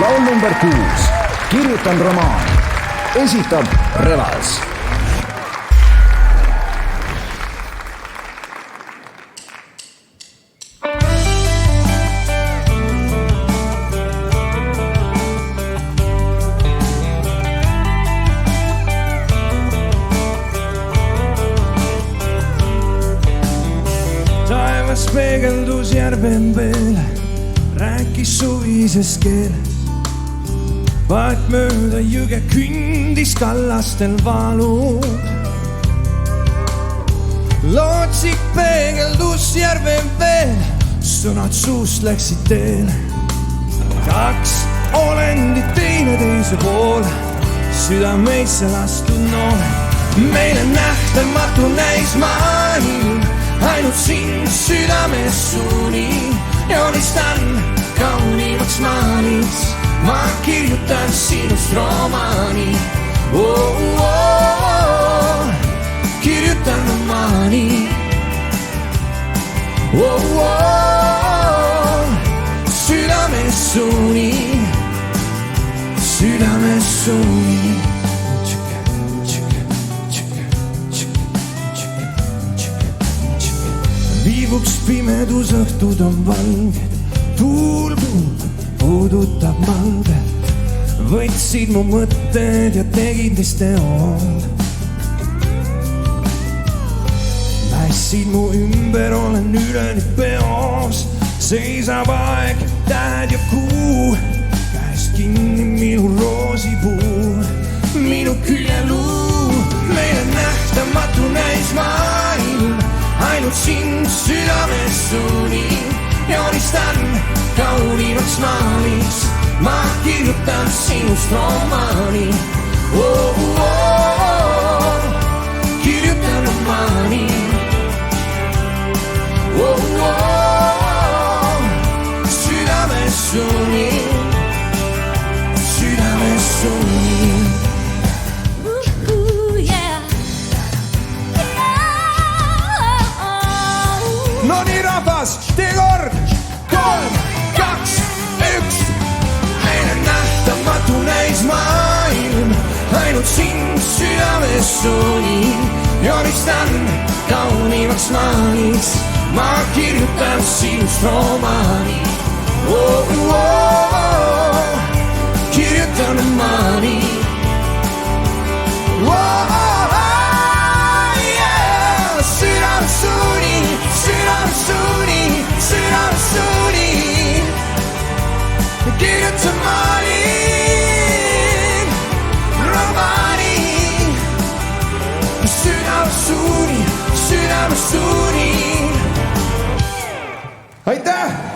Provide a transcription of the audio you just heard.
laul number 6, kirjutan romaani, esitab Revals. Taevas peegeldus järven veel, rääkis suvises keeles. Vaat mööda jõge kündis kallastel valud. Lootsik peegeldus järven veel, sõnad suust läksid teele. Kaks olendit teineteise poole, südameisse lastud noole. Meile nähtamatu näis maailm, ainult sind südames suuni. Joonistan kaunimaks maalis, ma kirjutan sinust romaani. Kirjutan romaani. Südames suuni, südames suuni. Viivuks pimedus, õhtud on valged, tuul puudutab malbelt. Võtsid mu mõtted ja tegid neist teod. Lässid mu ümber, olen üleni peos. Seisab aeg, tähed ja kuu, käest kinni minu roosipuu, minu küljeluu. Meile nähtamatu näis maailm, ainult sind südames suuni. Joonistan kaunimaks maalis, ma kirjutan sinust romaani. Kirjutan romaani. Südames suuni, südames suuni. No nii rahvas, tee kord, 3, 2, 1. Meile nähtamatu näis maailm, ainult sind südames suuni. Joonistan kaunimaks maalis, ma kirjutan sinust romaani. Kirjutan romaani. Südames suuni, südames suuni, südames suuni. Kirjutan romaani. Südames suuni, südames suuni. Aitäh!